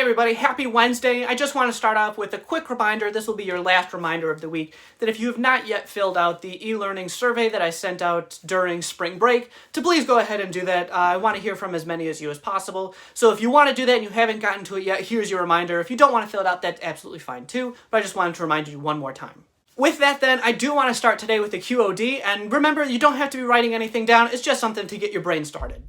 everybody, happy Wednesday. I just want to start off with a quick reminder. This will be your last reminder of the week, that if you have not yet filled out the e-learning survey that I sent out during spring break, to please go ahead and do that. I want to hear from as many as you as possible. So if you want to do that and you haven't gotten to it yet, here's your reminder. If you don't want to fill it out, that's absolutely fine too, but I just wanted to remind you one more time. With that then, I do want to start today with the QOD, and remember, you don't have to be writing anything down, it's just something to get your brain started.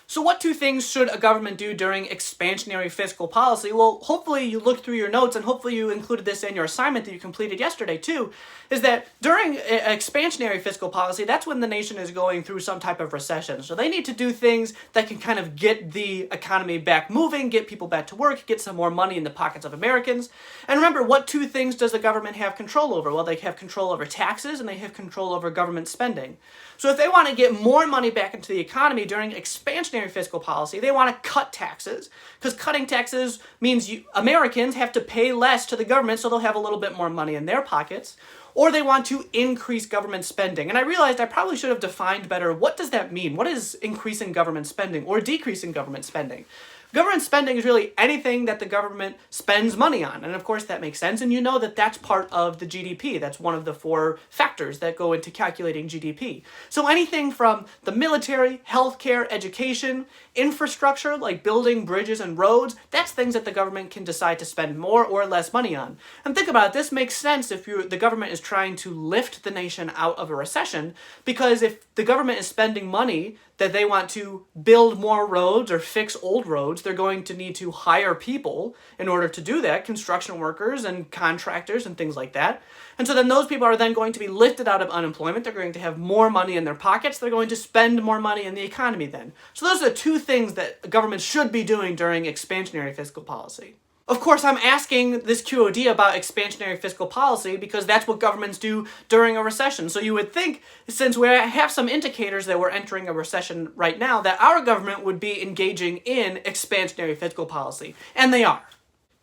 So what two things should a government do during expansionary fiscal policy? Well, hopefully you looked through your notes, and hopefully you included this in your assignment that you completed yesterday too, is that during expansionary fiscal policy, that's when the nation is going through some type of recession. So they need to do things that can kind of get the economy back moving, get people back to work, get some more money in the pockets of Americans. And remember, what two things does the government have control over? Well, they have control over taxes and they have control over government spending. So if they want to get more money back into the economy during expansionary fiscal policy, they want to cut taxes, because cutting taxes means Americans have to pay less to the government, so they'll have a little bit more money in their pockets. Or they want to increase government spending. And I realized I probably should have defined better, what does that mean? What is increasing government spending or decreasing government spending? Government spending is really anything that the government spends money on. And of course that makes sense, and you know that that's part of the GDP. That's one of the four factors that go into calculating GDP. So anything from the military, healthcare, education, infrastructure, like building bridges and roads, that's things that the government can decide to spend more or less money on. And think about it, this makes sense if the government is trying to lift the nation out of a recession, because if the government is spending money that they want to build more roads or fix old roads, they're going to need to hire people in order to do that, construction workers and contractors and things like that. And so then those people are then going to be lifted out of unemployment. They're going to have more money in their pockets. They're going to spend more money in the economy then. So those are the two things that government should be doing during expansionary fiscal policy. Of course, I'm asking this QOD about expansionary fiscal policy because that's what governments do during a recession. So you would think, since we have some indicators that we're entering a recession right now, that our government would be engaging in expansionary fiscal policy. And they are.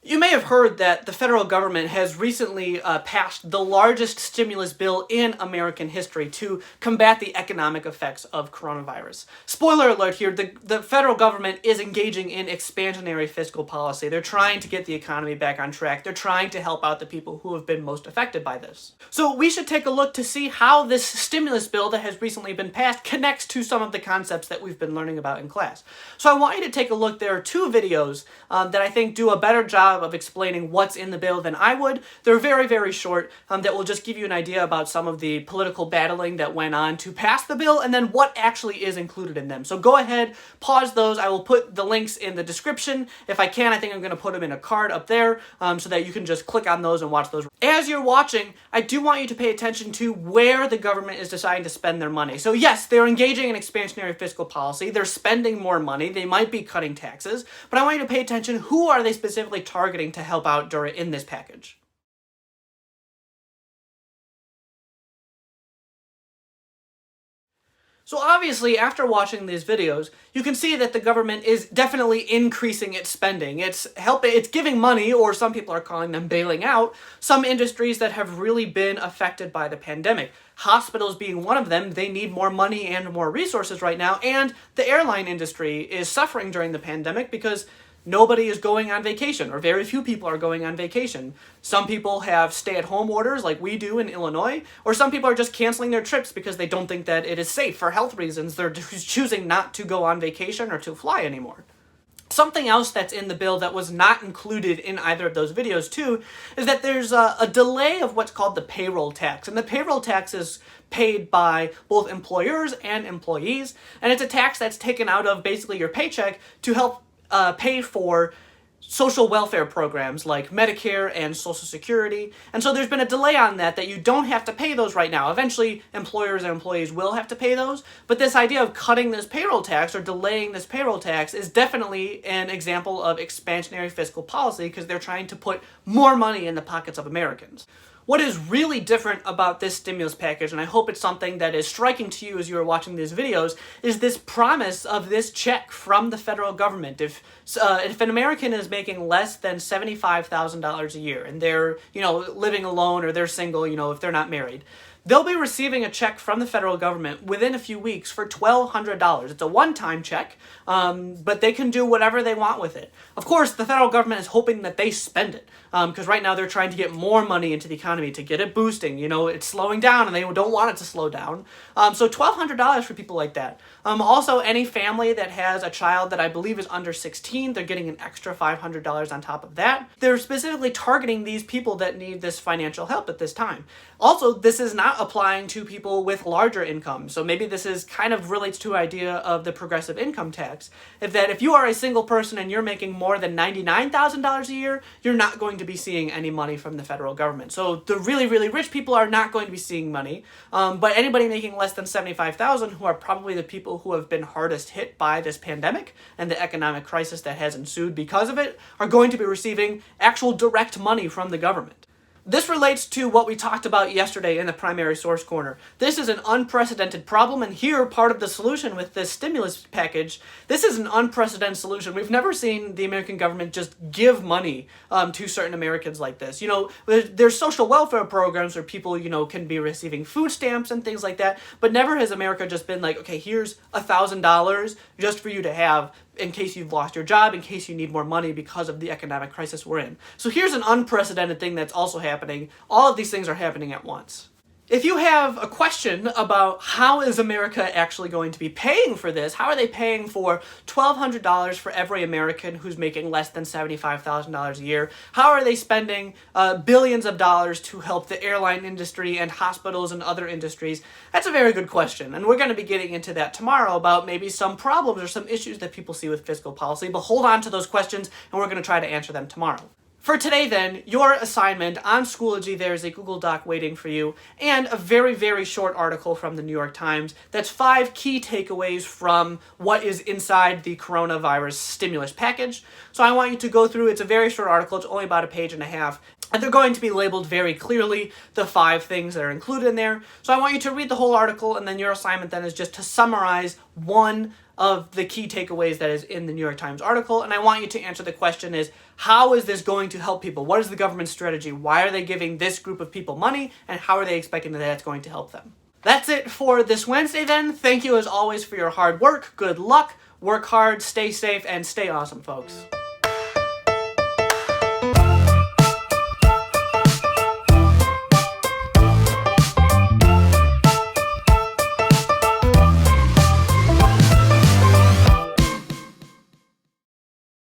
You may have heard that the federal government has recently passed the largest stimulus bill in American history to combat the economic effects of coronavirus. Spoiler alert here, the federal government is engaging in expansionary fiscal policy. They're trying to get the economy back on track. They're trying to help out the people who have been most affected by this. So we should take a look to see how this stimulus bill that has recently been passed connects to some of the concepts that we've been learning about in class. So I want you to take a look. There are two videos that I think do a better job of explaining what's in the bill than I would. They're very, very short, that will just give you an idea about some of the political battling that went on to pass the bill and then what actually is included in them. So go ahead, pause those. I will put the links in the description. If I can, I think I'm going to put them in a card up there so that you can just click on those and watch those. As you're watching, I do want you to pay attention to where the government is deciding to spend their money. So yes, they're engaging in expansionary fiscal policy. They're spending more money. They might be cutting taxes, but I want you to pay attention, who are they specifically targeting to help out in this package. So obviously, after watching these videos, you can see that the government is definitely increasing its spending. It's giving money, or some people are calling them bailing out, some industries that have really been affected by the pandemic. Hospitals being one of them, they need more money and more resources right now, and the airline industry is suffering during the pandemic because nobody is going on vacation, or very few people are going on vacation. Some people have stay-at-home orders like we do in Illinois, or some people are just canceling their trips because they don't think that it is safe for health reasons. They're choosing not to go on vacation or to fly anymore. Something else that's in the bill that was not included in either of those videos too is that there's a delay of what's called the payroll tax. And the payroll tax is paid by both employers and employees, and it's a tax that's taken out of basically your paycheck to help pay for social welfare programs like Medicare and Social Security. And so there's been a delay on that you don't have to pay those right now. Eventually, employers and employees will have to pay those, but this idea of cutting this payroll tax or delaying this payroll tax is definitely an example of expansionary fiscal policy because they're trying to put more money in the pockets of Americans. What is really different about this stimulus package, and I hope it's something that is striking to you as you are watching these videos, is this promise of this check from the federal government. If an American is making less than $75,000 a year and they're, living alone or they're single, if they're not married, they'll be receiving a check from the federal government within a few weeks for $1,200. It's a one-time check, but they can do whatever they want with it. Of course, the federal government is hoping that they spend it, because right now they're trying to get more money into the economy to get it boosting. It's slowing down, and they don't want it to slow down. So $1,200 for people like that. Also, any family that has a child that I believe is under 16, they're getting an extra $500 on top of that. They're specifically targeting these people that need this financial help at this time. Also, this is not applying to people with larger incomes. So maybe this is kind of relates to the idea of the progressive income tax. If you are a single person and you're making more than $99,000 a year, you're not going to be seeing any money from the federal government. So the really, really rich people are not going to be seeing money. But anybody making less than $75,000, who are probably the people who have been hardest hit by this pandemic and the economic crisis that has ensued because of it, are going to be receiving actual direct money from the government. This relates to what we talked about yesterday in the primary source corner. This is an unprecedented problem, and here, part of the solution with this stimulus package, this is an unprecedented solution. We've never seen the American government just give money to certain Americans like this. There's social welfare programs where people, can be receiving food stamps and things like that, but never has America just been like, okay, here's $1,000 just for you to have in case you've lost your job, in case you need more money because of the economic crisis we're in. So here's an unprecedented thing that's also happening. All of these things are happening at once. If you have a question about how is America actually going to be paying for this, how are they paying for $1,200 for every American who's making less than $75,000 a year? How are they spending billions of dollars to help the airline industry and hospitals and other industries? That's a very good question, and we're going to be getting into that tomorrow about maybe some problems or some issues that people see with fiscal policy, but hold on to those questions, and we're going to try to answer them tomorrow. For today then, your assignment on Schoology, there's a Google Doc waiting for you, and a very, very short article from the New York Times that's 5 key takeaways from what is inside the coronavirus stimulus package. So I want you to go through, it's a very short article, it's only about a page and a half, and they're going to be labeled very clearly, the 5 things that are included in there. So I want you to read the whole article, and then your assignment then is just to summarize one of the key takeaways that is in the New York Times article, and I want you to answer the question is, how is this going to help people? What is the government's strategy? Why are they giving this group of people money, and how are they expecting that that's going to help them? That's it for this Wednesday then. Thank you as always for your hard work. Good luck, work hard, stay safe, and stay awesome, folks.